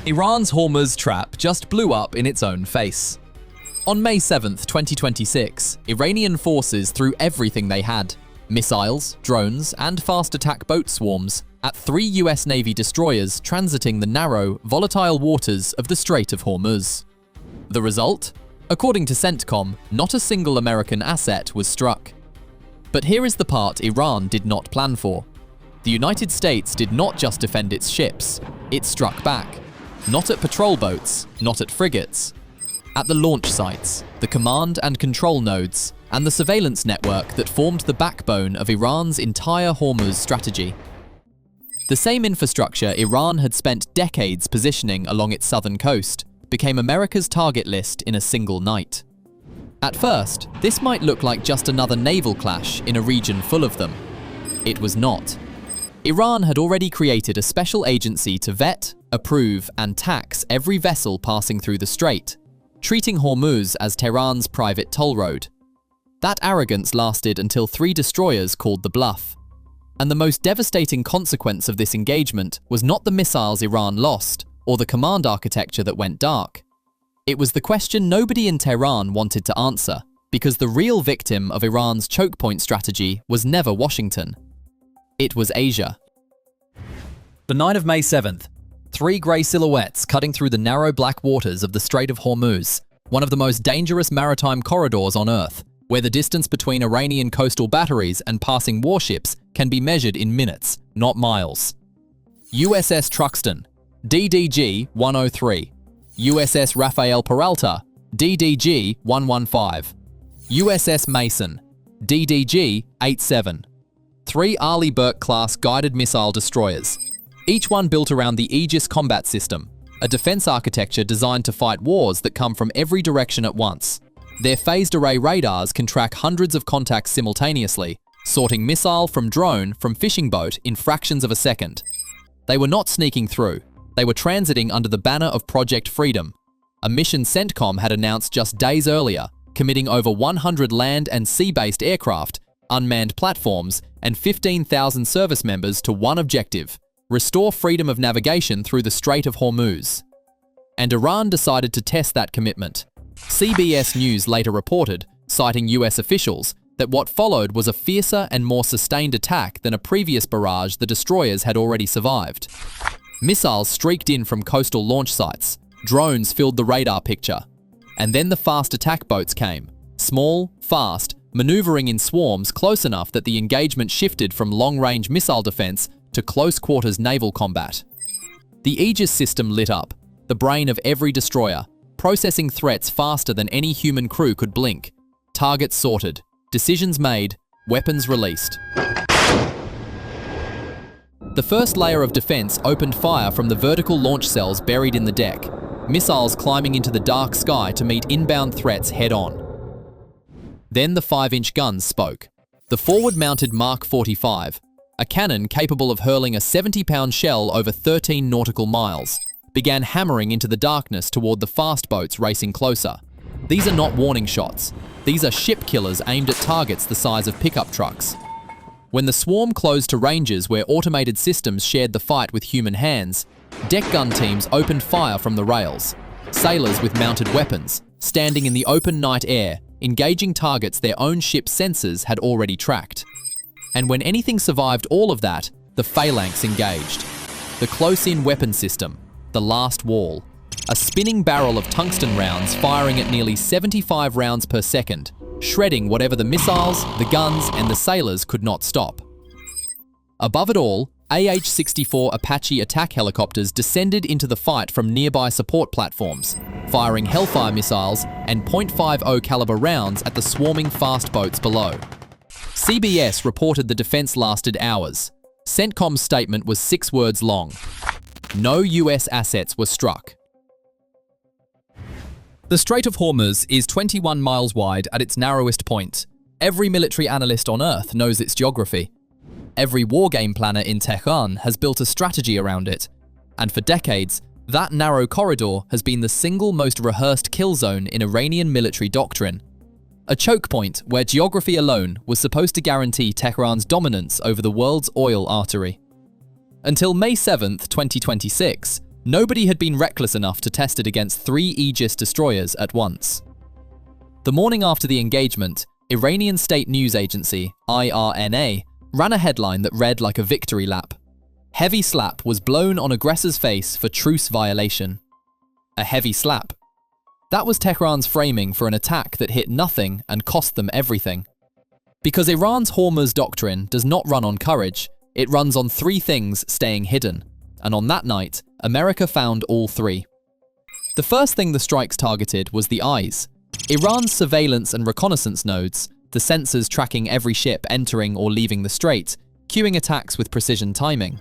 Iran's Hormuz trap just blew up in its own face. On May 7, 2026, Iranian forces threw everything they had, missiles, drones, and fast attack boat swarms, at 3 US Navy destroyers transiting the narrow, volatile waters of the Strait of Hormuz. The result? According to CENTCOM, not a single American asset was struck. But here is the part Iran did not plan for. The United States did not just defend its ships, it struck back. Not at patrol boats, not at frigates. At the launch sites, the command and control nodes, and the surveillance network that formed the backbone of Iran's entire Hormuz strategy. The same infrastructure Iran had spent decades positioning along its southern coast became America's target list in a single night. At first, this might look like just another naval clash in a region full of them. It was not. Iran had already created a special agency to vet, approve, and tax every vessel passing through the strait, treating Hormuz as Tehran's private toll road. That arrogance lasted until 3 destroyers called the Bluff. And the most devastating consequence of this engagement was not the missiles Iran lost, or the command architecture that went dark. It was the question nobody in Tehran wanted to answer, because the real victim of Iran's choke point strategy was never Washington. It was Asia. The night of May 7th, 3 grey silhouettes cutting through the narrow black waters of the Strait of Hormuz, one of the most dangerous maritime corridors on Earth, where the distance between Iranian coastal batteries and passing warships can be measured in minutes, not miles. USS Truxtun, DDG-103. USS Rafael Peralta, DDG-115. USS Mason, DDG-87. 3 Arleigh Burke-class guided missile destroyers, each one built around the Aegis combat system, a defense architecture designed to fight wars that come from every direction at once. Their phased array radars can track hundreds of contacts simultaneously, sorting missile from drone from fishing boat in fractions of a second. They were not sneaking through, they were transiting under the banner of Project Freedom, a mission CENTCOM had announced just days earlier, committing over 100 land and sea-based aircraft, unmanned platforms, and 15,000 service members to one objective: restore freedom of navigation through the Strait of Hormuz. And Iran decided to test that commitment. CBS News later reported, citing US officials, that what followed was a fiercer and more sustained attack than a previous barrage the destroyers had already survived. Missiles streaked in from coastal launch sites, drones filled the radar picture, and then the fast attack boats came, small, fast, maneuvering in swarms close enough that the engagement shifted from long-range missile defense to close-quarters naval combat. The Aegis system lit up, the brain of every destroyer, processing threats faster than any human crew could blink. Targets sorted, decisions made, weapons released. The first layer of defense opened fire from the vertical launch cells buried in the deck, missiles climbing into the dark sky to meet inbound threats head-on. Then the 5-inch guns spoke. The forward-mounted Mark 45, a cannon capable of hurling a 70-pound shell over 13 nautical miles, began hammering into the darkness toward the fast boats racing closer. These are not warning shots. These are ship killers aimed at targets the size of pickup trucks. When the swarm closed to ranges where automated systems shared the fight with human hands, deck gun teams opened fire from the rails. Sailors with mounted weapons, standing in the open night air, engaging targets their own ship's sensors had already tracked. And when anything survived all of that, the phalanx engaged. The close-in weapon system, the last wall. A spinning barrel of tungsten rounds firing at nearly 75 rounds per second, shredding whatever the missiles, the guns, and the sailors could not stop. Above it all, AH-64 Apache attack helicopters descended into the fight from nearby support platforms, firing Hellfire missiles and .50 caliber rounds at the swarming fast boats below. CBS reported the defense lasted hours. CENTCOM's statement was 6 words long. No US assets were struck. The Strait of Hormuz is 21 miles wide at its narrowest point. Every military analyst on Earth knows its geography. Every wargame planner in Tehran has built a strategy around it. And for decades, that narrow corridor has been the single most rehearsed kill zone in Iranian military doctrine. A choke point where geography alone was supposed to guarantee Tehran's dominance over the world's oil artery. Until May 7th, 2026, Nobody had been reckless enough to test it against 3 Aegis destroyers at once. The morning after the engagement, Iranian state news agency, IRNA, ran a headline that read like a victory lap. Heavy slap was blown on aggressor's face for truce violation. A heavy slap. That was Tehran's framing for an attack that hit nothing and cost them everything. Because Iran's Hormuz doctrine does not run on courage, it runs on 3 things staying hidden. And on that night, America found all 3. The first thing the strikes targeted was the eyes. Iran's surveillance and reconnaissance nodes, the sensors tracking every ship entering or leaving the strait, cueing attacks with precision timing.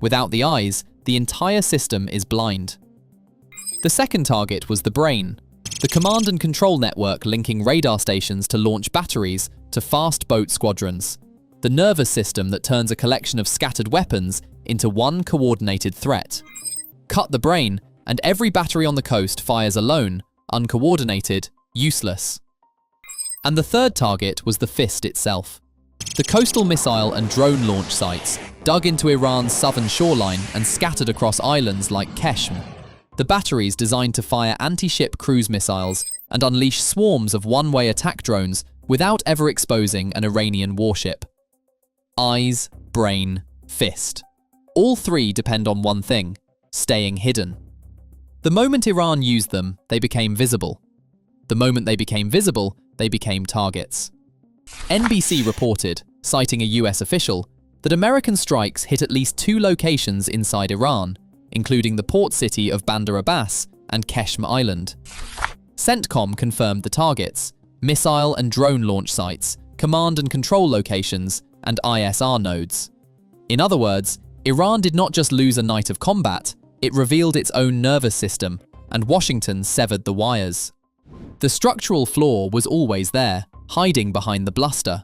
Without the eyes, the entire system is blind. The second target was the brain, the command and control network linking radar stations to launch batteries to fast boat squadrons, the nervous system that turns a collection of scattered weapons into one coordinated threat. Cut the brain, and every battery on the coast fires alone, uncoordinated, useless. And the third target was the fist itself. The coastal missile and drone launch sites, dug into Iran's southern shoreline and scattered across islands like Qeshm. The batteries designed to fire anti-ship cruise missiles and unleash swarms of one-way attack drones without ever exposing an Iranian warship. Eyes, brain, fist. All 3 depend on one thing: staying hidden. The moment Iran used them, they became visible. The moment they became visible, they became targets. NBC reported, citing a US official, that American strikes hit at least 2 locations inside Iran, including the port city of Bandar Abbas and Qeshm Island. CENTCOM confirmed the targets: missile and drone launch sites, command and control locations, and ISR nodes. In other words, Iran did not just lose a night of combat, it revealed its own nervous system, and Washington severed the wires. The structural flaw was always there, hiding behind the bluster.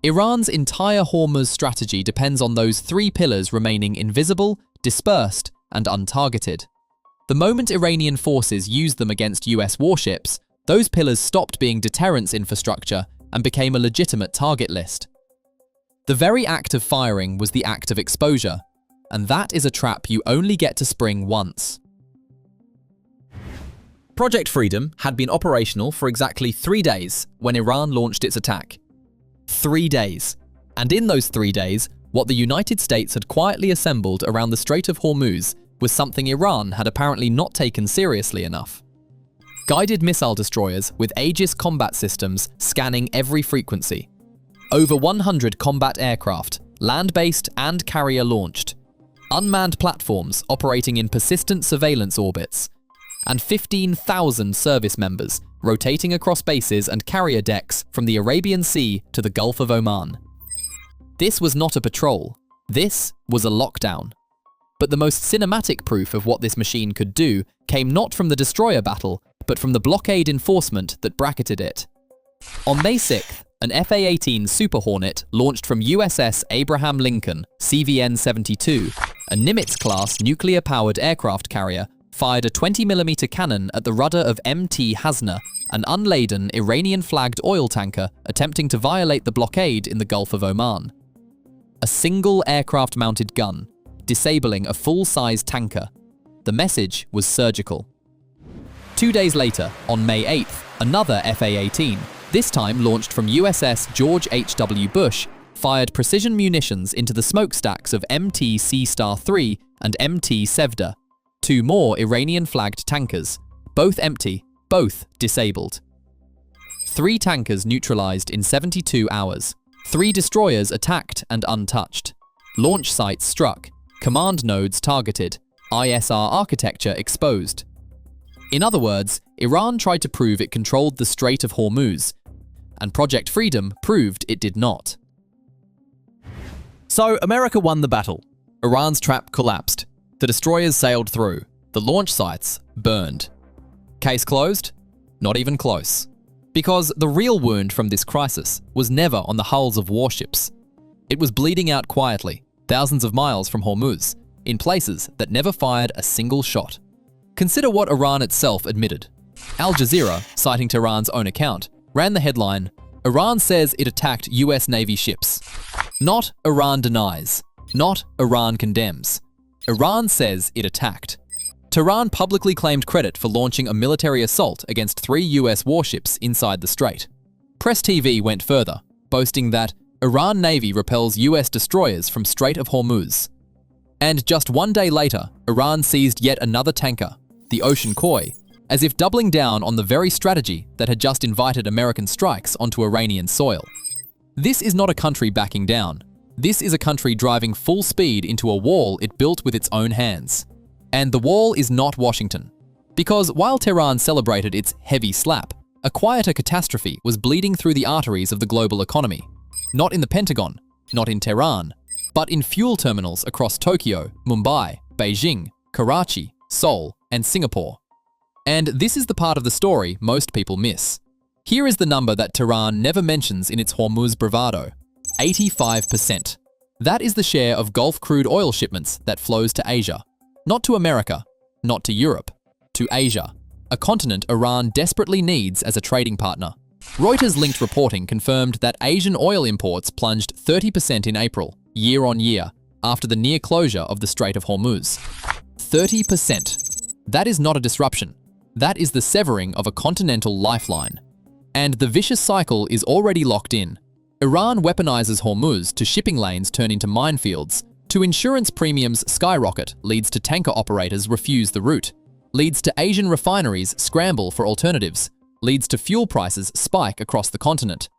Iran's entire Hormuz strategy depends on those 3 pillars remaining invisible, dispersed, and untargeted. The moment Iranian forces used them against US warships, those pillars stopped being deterrence infrastructure and became a legitimate target list. The very act of firing was the act of exposure, and that is a trap you only get to spring once. Project Freedom had been operational for exactly 3 days when Iran launched its attack. 3 days. And in those 3 days, what the United States had quietly assembled around the Strait of Hormuz was something Iran had apparently not taken seriously enough. Guided missile destroyers with Aegis combat systems scanning every frequency. Over 100 combat aircraft, land-based and carrier-launched. Unmanned platforms operating in persistent surveillance orbits. And 15,000 service members rotating across bases and carrier decks from the Arabian Sea to the Gulf of Oman. This was not a patrol. This was a lockdown. But the most cinematic proof of what this machine could do came not from the destroyer battle, but from the blockade enforcement that bracketed it. On May 6th, an F/A-18 Super Hornet launched from USS Abraham Lincoln, CVN-72, a Nimitz-class nuclear-powered aircraft carrier, fired a 20mm cannon at the rudder of MT Hasna, an unladen Iranian-flagged oil tanker attempting to violate the blockade in the Gulf of Oman. A single aircraft-mounted gun, disabling a full-size tanker. The message was surgical. 2 days later, on May 8th, another F/A-18, this time launched from USS George H.W. Bush, fired precision munitions into the smokestacks of MT Sea-Star-3 and MT Sevda, 2 more Iranian-flagged tankers, both empty, both disabled. 3 tankers neutralized in 72 hours. 3 destroyers attacked and untouched. Launch sites struck. Command nodes targeted. ISR architecture exposed. In other words, Iran tried to prove it controlled the Strait of Hormuz, and Project Freedom proved it did not. So America won the battle. Iran's trap collapsed. The destroyers sailed through. The launch sites burned. Case closed? Not even close. Because the real wound from this crisis was never on the hulls of warships. It was bleeding out quietly, thousands of miles from Hormuz, in places that never fired a single shot. Consider what Iran itself admitted. Al Jazeera, citing Tehran's own account, ran the headline, "Iran says it attacked US Navy ships." Not Iran denies. Not Iran condemns. Iran says it attacked. Tehran publicly claimed credit for launching a military assault against 3 US warships inside the strait. Press TV went further, boasting that Iran Navy repels US destroyers from Strait of Hormuz. And just 1 day later, Iran seized yet another tanker, the Ocean Koi, as if doubling down on the very strategy that had just invited American strikes onto Iranian soil. This is not a country backing down. This is a country driving full speed into a wall it built with its own hands. And the wall is not Washington. Because while Tehran celebrated its heavy slap, a quieter catastrophe was bleeding through the arteries of the global economy. Not in the Pentagon, not in Tehran, but in fuel terminals across Tokyo, Mumbai, Beijing, Karachi, Seoul, and Singapore. And this is the part of the story most people miss. Here is the number that Tehran never mentions in its Hormuz bravado: 85%. That is the share of Gulf crude oil shipments that flows to Asia. Not to America, not to Europe, to Asia, a continent Iran desperately needs as a trading partner. Reuters-linked reporting confirmed that Asian oil imports plunged 30% in April, year on year, after the near closure of the Strait of Hormuz. 30%. That is not a disruption. That is the severing of a continental lifeline. And the vicious cycle is already locked in. Iran weaponizes Hormuz to shipping lanes turn into minefields, to insurance premiums skyrocket, leads to tanker operators refuse the route, leads to Asian refineries scramble for alternatives, leads to fuel prices spike across the continent.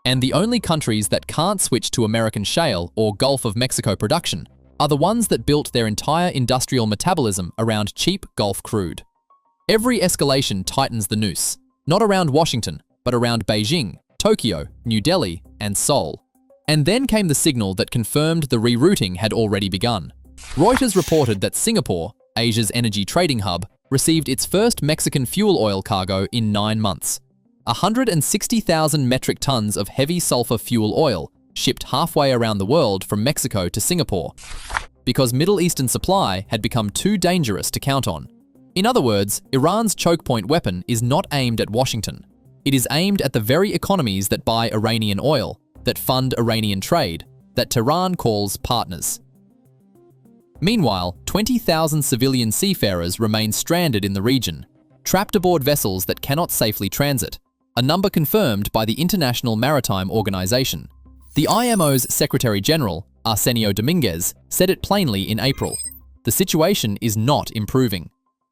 And the only countries that can't switch to American shale or Gulf of Mexico production are the ones that built their entire industrial metabolism around cheap Gulf crude. Every escalation tightens the noose, not around Washington, but around Beijing, Tokyo, New Delhi, and Seoul. And then came the signal that confirmed the rerouting had already begun. Reuters reported that Singapore, Asia's energy trading hub, received its first Mexican fuel oil cargo in 9 months. 160,000 metric tons of heavy sulfur fuel oil shipped halfway around the world from Mexico to Singapore, because Middle Eastern supply had become too dangerous to count on. In other words, Iran's choke point weapon is not aimed at Washington. It is aimed at the very economies that buy Iranian oil, that fund Iranian trade, that Tehran calls partners. Meanwhile, 20,000 civilian seafarers remain stranded in the region, trapped aboard vessels that cannot safely transit, a number confirmed by the International Maritime Organization. The IMO's Secretary General, Arsenio Dominguez, said it plainly in April. The situation is not improving.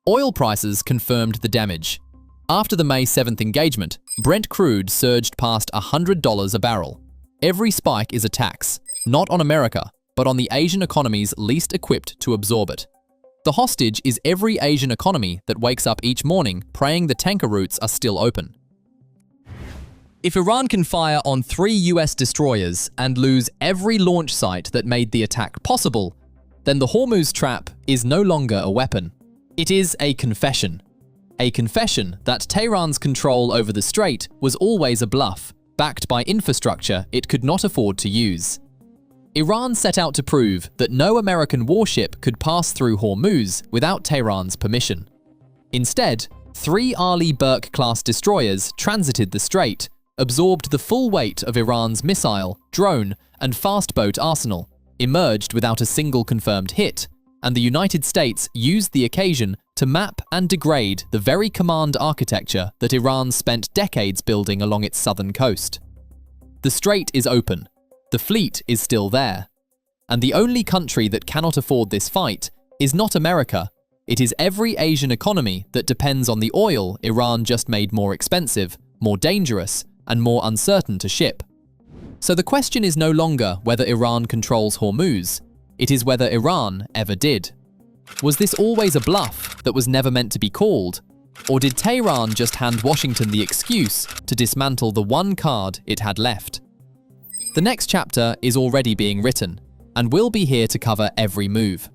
Oil prices confirmed the damage. After the May 7th engagement, Brent crude surged past $100 a barrel. Every spike is a tax, not on America, but on the Asian economies least equipped to absorb it. The hostage is every Asian economy that wakes up each morning praying the tanker routes are still open. If Iran can fire on 3 US destroyers and lose every launch site that made the attack possible, then the Hormuz trap is no longer a weapon. It is a confession. A confession that Tehran's control over the strait was always a bluff, backed by infrastructure it could not afford to use. Iran set out to prove that no American warship could pass through Hormuz without Tehran's permission. Instead, 3 Arleigh Burke-class destroyers transited the strait, absorbed the full weight of Iran's missile, drone, and fast boat arsenal, emerged without a single confirmed hit, and the United States used the occasion to map and degrade the very command architecture that Iran spent decades building along its southern coast. The strait is open. The fleet is still there. And the only country that cannot afford this fight is not America. It is every Asian economy that depends on the oil Iran just made more expensive, more dangerous, and more uncertain to ship. So the question is no longer whether Iran controls Hormuz. It is whether Iran ever did. Was this always a bluff that was never meant to be called? Or did Tehran just hand Washington the excuse to dismantle the one card it had left? The next chapter is already being written, and we'll be here to cover every move.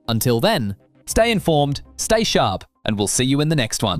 Until then, stay informed, stay sharp, and we'll see you in the next one.